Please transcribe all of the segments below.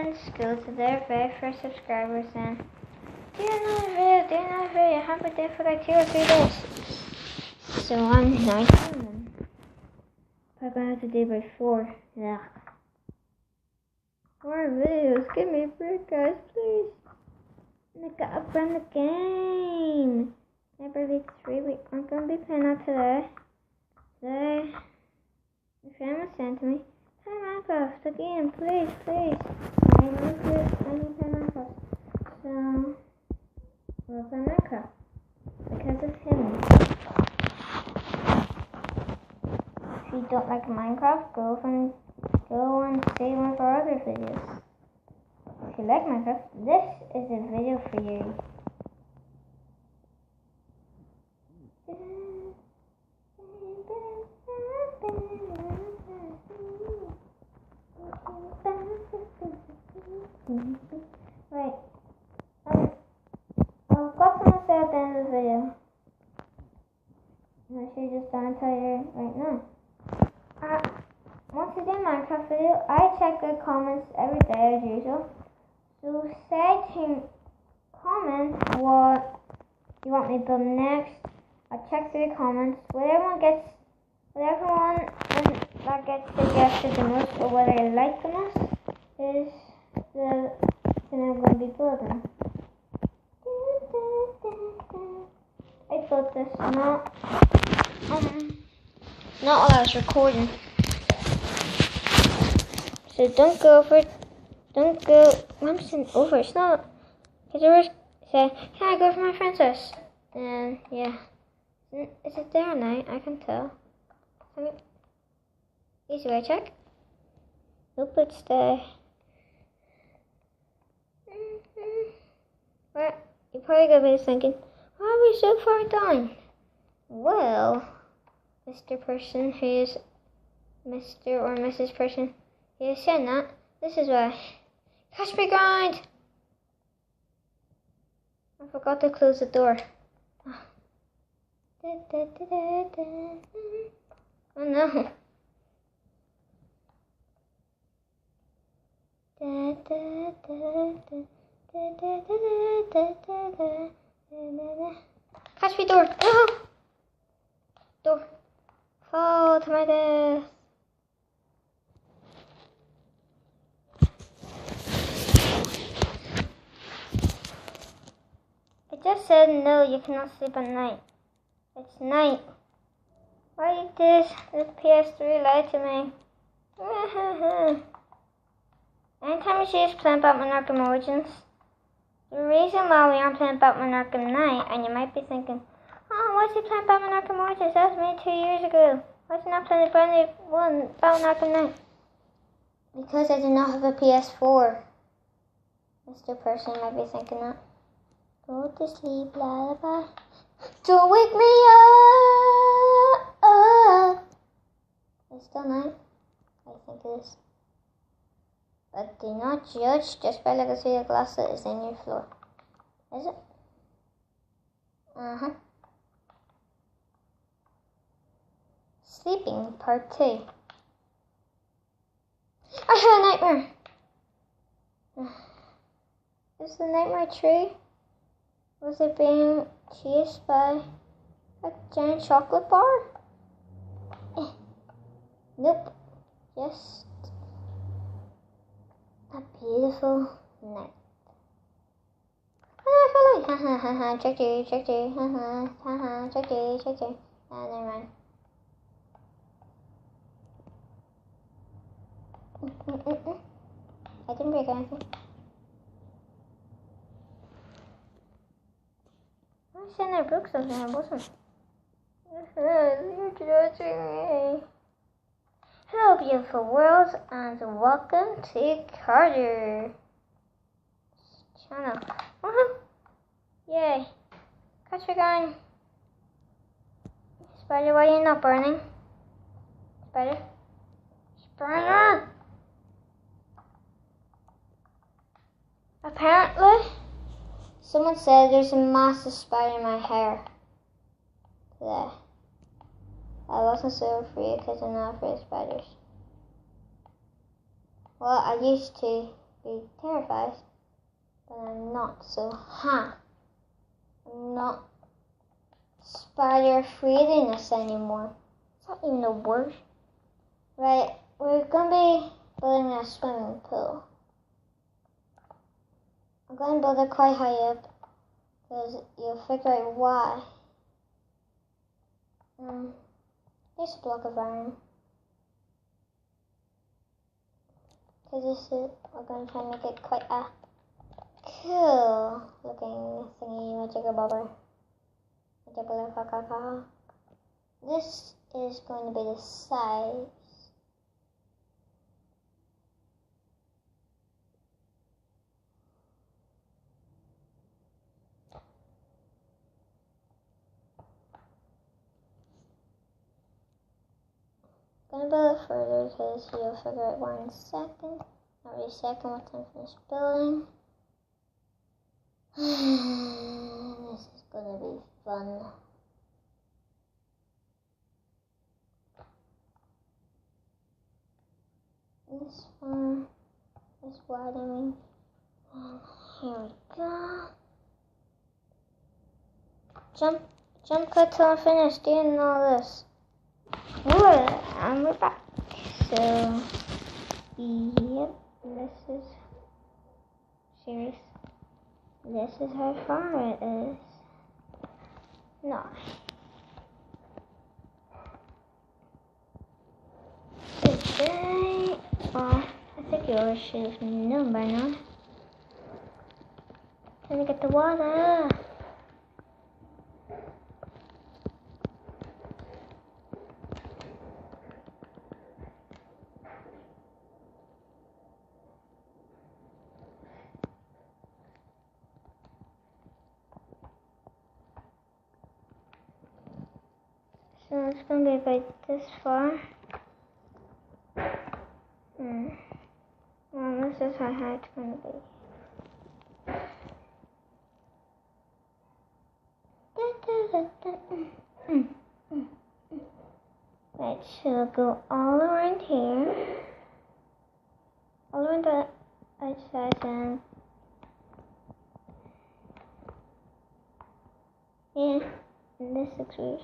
in school to their very first subscribers and do another video, I haven't been there for like 2 or 3 days. So I'm not doing them. I'm gonna have to do by 4. Yeah. More videos, give me a break, guys, please. And I gotta run the game. Every 3 weeks, I'm gonna be playing that today. Today, my friend was saying to me, play Minecraft again, please. I need to play Minecraft. So, we'll play Minecraft. Because of him. If you don't like Minecraft, go and see one of our other videos. If you like Minecraft, this is a video for you. Right. I've got something to say at the end of the video. I should just tell you right now. Once you do Minecraft video, I check the comments every day as usual. So say to comment what you want me to build next. I'll check through the comments. Whatever one that gets suggested the most or what I like the most is the thing I'm going to be building. I built this not while I was recording. So don't go over it. Don't go. I'm saying over. It's not. Because I say, can I go for my friend's house? And yeah. Is it there now? I can tell. Easy way check. Nope, it's there. Well, you're probably going to be thinking, why are we so far down? Well, Mr. Person who is Mr. or Mrs. Person who is saying that, this is why. Catch me grind! I forgot to close the door. Oh no. Catch me, door! No! Door. Fall to my death. It just said no, you cannot sleep at night. It's night. Why did this PS3 lie to me? Anytime you see us playing Batman Arkham Origins, the reason why we aren't playing Batman Arkham Knight, and you might be thinking, oh, why is he playing Batman Arkham Origins? That was made 2 years ago. Why is he not playing the brand new one, Batman Arkham Knight? Because I do not have a PS4. Mr. Person might be thinking that. Go to sleep, lullaby. Don't wake me up. It's still night. I think it is. But do not judge just by looking through the glass that is in your floor. Is it? Sleeping part 2. I had a nightmare. Is the nightmare true? Was it being chased by a giant chocolate bar? Nope. Just a beautiful night. Ha ha ha ha, tricked you, ha ha, tricked you. Ah, never mind. I didn't break anything. I said I broke something, I wasn't. You're judging me. Hello, beautiful world, and welcome to Carter's channel. Yay. Catch your gun. Spider, why are you not burning? Spider? Spider! Apparently, someone said there's a massive spider in my hair today. I wasn't so afraid because I'm not afraid of spiders. Well, I used to be terrified, but I'm not, so I'm not spider afraidiness anymore. It's not even a word. Right, we're gonna be building a swimming pool. I'm gonna build it quite high up, because you'll figure out why. Here's a block of iron. Because we're going to try and make it quite a cool looking thingy, majigger bobber. This is going to be the size. I'm gonna build it further because you'll figure out why in a second. Not really second, once I'm finished building. This is gonna be fun. This one is widening. And here we go. Jump cut till I'm finished doing all this. And we're back. So, yep, this is serious. This is how far it is. No. Today, well, I think you all should have known by now. Time to get the water. So it's going to be about this far. Well, this is how high it's going to be. Right, so we'll go all around here. All around the outside and... yeah, and this looks weird.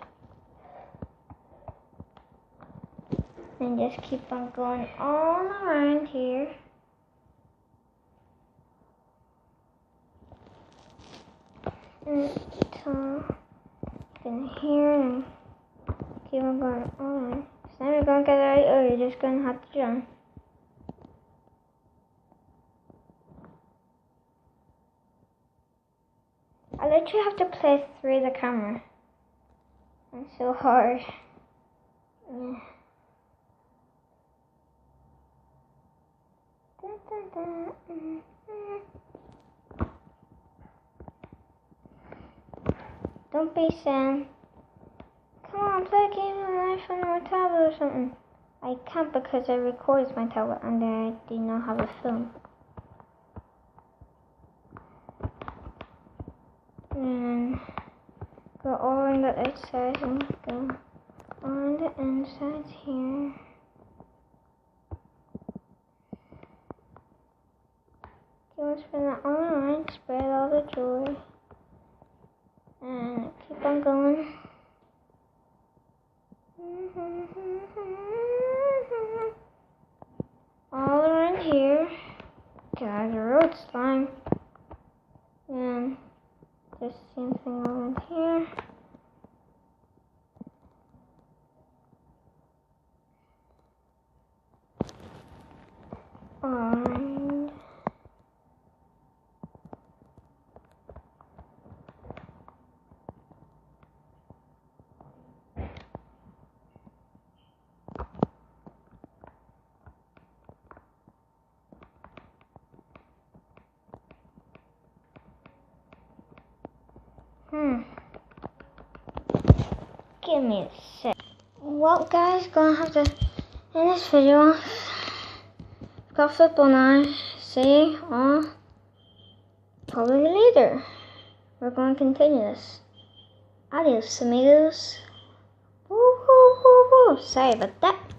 And just keep on going all around here. Until in here and keep on going all around. So now we're going to get out, or you're just going to have to jump. I literally have to play through the camera. It's so hard. Yeah. Don't be Sam. Come on, play a game on an iPhone or a tablet or something. I can't because it records my tablet and I do not have a film. And go all around the outside and go on the inside here. Let's spin that all around, spread all the joy, and keep on going. All around here, got a road slime, and just the same thing all around here. And give me a sec. Well, guys, gonna have to end this video. Got football now. See you all probably later. We're going to continue this. Adios, amigos. Woo, woo, woo, woo. Sorry about that.